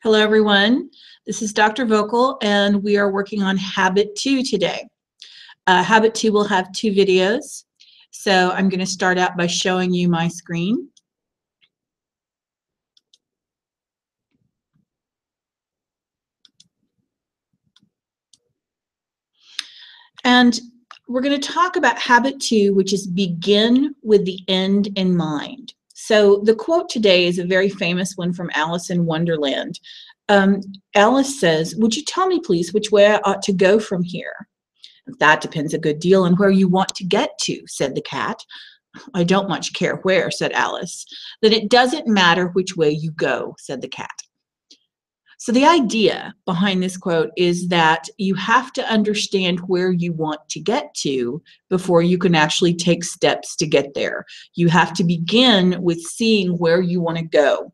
Hello, everyone. This is Dr. Vocal, and we are working on Habit 2 today. Habit 2 will have 2 videos. So I'm going to start out by showing you my screen. And we're going to talk about Habit 2, which is begin with the end in mind. So the quote today is a very famous one from Alice in Wonderland. Alice says, "Would you tell me, please, which way I ought to go from here?" "That depends a good deal on where you want to get to," said the cat. "I don't much care where," said Alice. "Then it doesn't matter which way you go," said the cat. So the idea behind this quote is that you have to understand where you want to get to before you can actually take steps to get there. You have to begin with seeing where you want to go.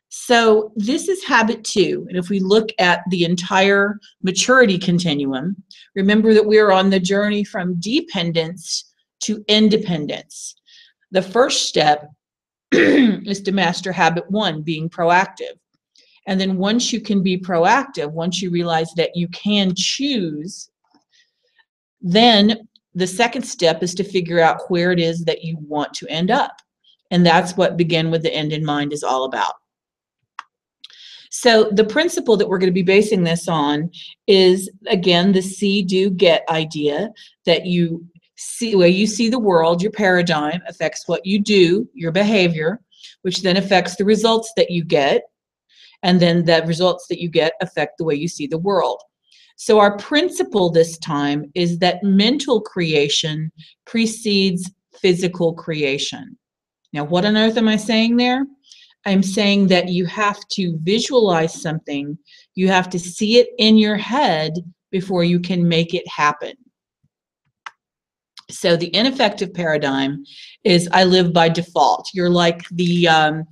So this is habit 2, and if we look at the entire maturity continuum, remember that we are on the journey from dependence to independence. The first step is to master habit 1, being proactive. And then once you can be proactive, once you realize that you can choose, then the second step is to figure out where it is that you want to end up. And that's what begin with the end in mind is all about. So the principle that we're going to be basing this on is, again, the see, do, get idea, that you see, the way you see the world, your paradigm affects what you do, your behavior, which then affects the results that you get, and then the results that you get affect the way you see the world. So our principle this time is that mental creation precedes physical creation. Now, what on earth am I saying there? I'm saying that you have to visualize something, you have to see it in your head before you can make it happen. So the ineffective paradigm is I live by default. You're like the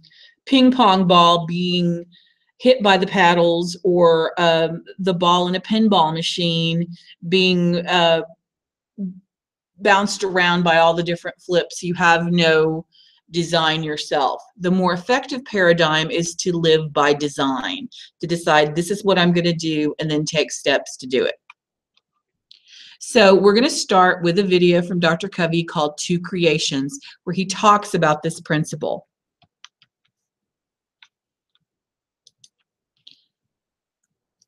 ping pong ball being hit by the paddles, or the ball in a pinball machine being bounced around by all the different flips. You have no design yourself. The more effective paradigm is to live by design, to decide this is what I'm going to do and then take steps to do it. So we're going to start with a video from Dr. Covey called Two Creations, where he talks about this principle.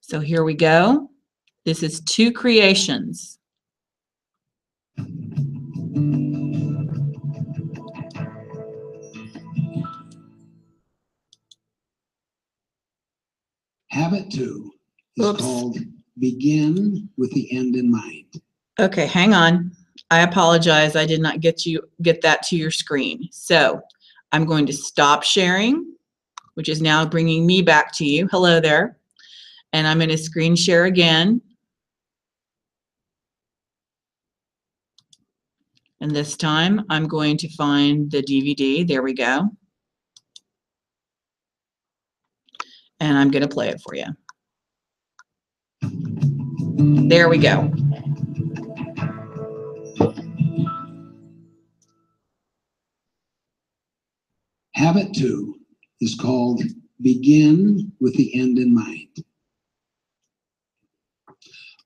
So here we go. This is Two Creations. Habit 2 is called begin with the end in mind. Okay, hang on. I apologize. I did not get that to your screen. So I'm going to stop sharing, which is now bringing me back to you. Hello there. And I'm going to screen share again. And this time I'm going to find the DVD. There we go. And I'm going to play it for you. There we go. Habit 2 is called begin with the end in mind.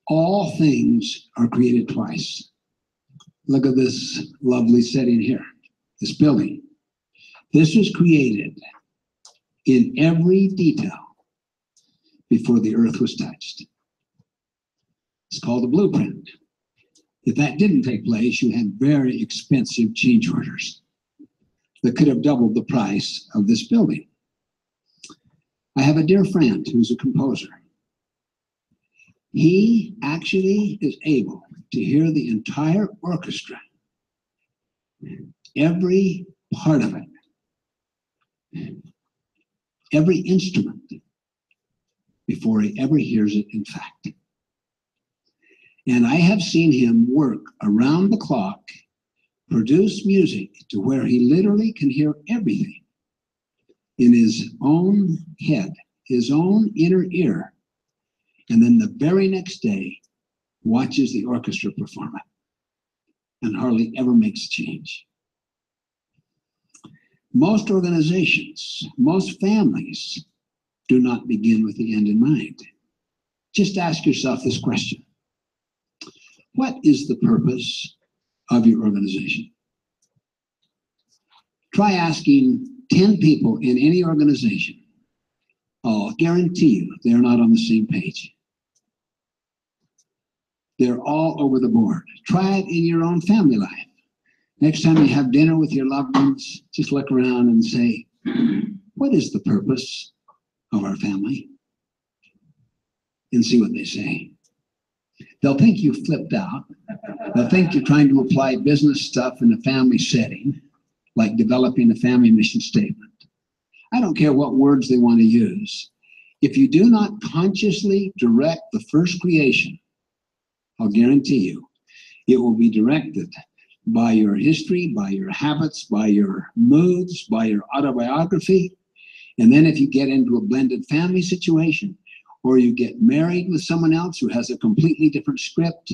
All things are created twice. Look at this lovely setting here, this building. This was created in every detail before the earth was touched. It's called a blueprint. If that didn't take place, you had very expensive change orders that could have doubled the price of this building. I have a dear friend who's a composer. He actually is able to hear the entire orchestra, every part of it, every instrument, before he ever hears it in fact. And I have seen him work around the clock, produce music to where he literally can hear everything in his own head, his own inner ear, and then the very next day watches the orchestra perform it and hardly ever makes a change. Most organizations, most families do not begin with the end in mind. Just ask yourself this question. What is the purpose of your organization? Try asking 10 people in any organization. I'll guarantee you they're not on the same page. They're all over the board. Try it in your own family life. Next time you have dinner with your loved ones, just look around and say, what is the purpose of our family? And see what they say. They'll think you flipped out. They'll think you're trying to apply business stuff in a family setting, like developing a family mission statement. I don't care what words they want to use. If you do not consciously direct the first creation, I'll guarantee you, it will be directed by your history, by your habits, by your moods, by your autobiography. And then if you get into a blended family situation, or you get married with someone else who has a completely different script,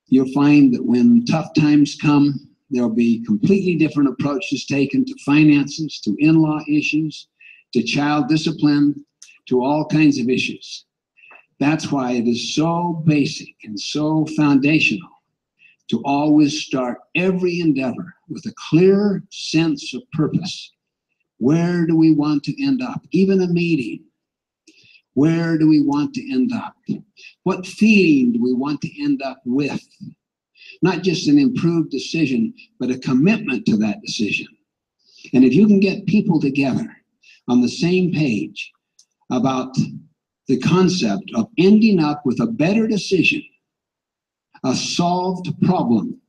you'll find that when tough times come, there'll be completely different approaches taken to finances, to in-law issues, to child discipline, to all kinds of issues. That's why it is so basic and so foundational to always start every endeavor with a clear sense of purpose. Where do we want to end up? Even a meeting. Where do we want to end up? What feeling do we want to end up with? Not just an improved decision, but a commitment to that decision. And if you can get people together on the same page about the concept of ending up with a better decision, a solved problem,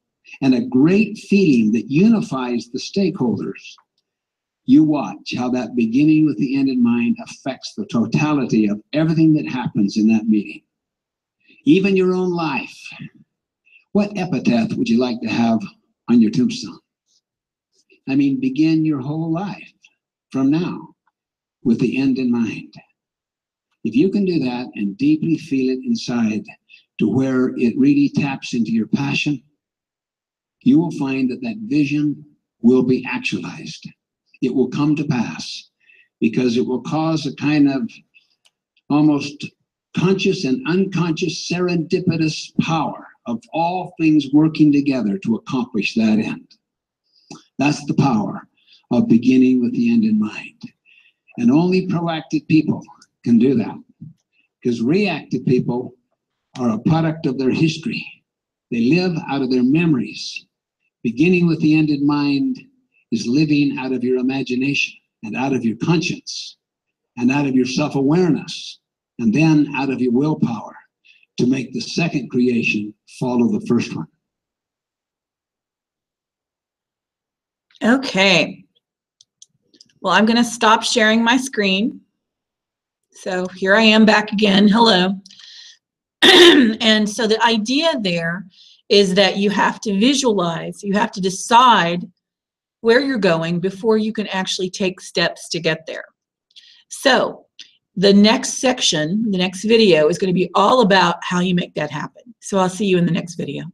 and a great feeling that unifies the stakeholders, you watch how that beginning with the end in mind affects the totality of everything that happens in that meeting. Even your own life. What epitaph would you like to have on your tombstone? I mean, begin your whole life from now with the end in mind. If you can do that and deeply feel it inside to where it really taps into your passion, you will find that that vision will be actualized. It will come to pass because it will cause a kind of almost conscious and unconscious serendipitous power of all things working together to accomplish that end. That's the power of beginning with the end in mind. And only proactive people can do that, because reactive people are a product of their history. They live out of their memories. Beginning with the end in mind is living out of your imagination and out of your conscience and out of your self-awareness and then out of your willpower to make the second creation follow the first one. Okay. Well, I'm going to stop sharing my screen. So here I am back again. Hello. And so the idea there is that you have to visualize, you have to decide where you're going before you can actually take steps to get there. So the next section, the next video is going to be all about how you make that happen. So I'll see you in the next video.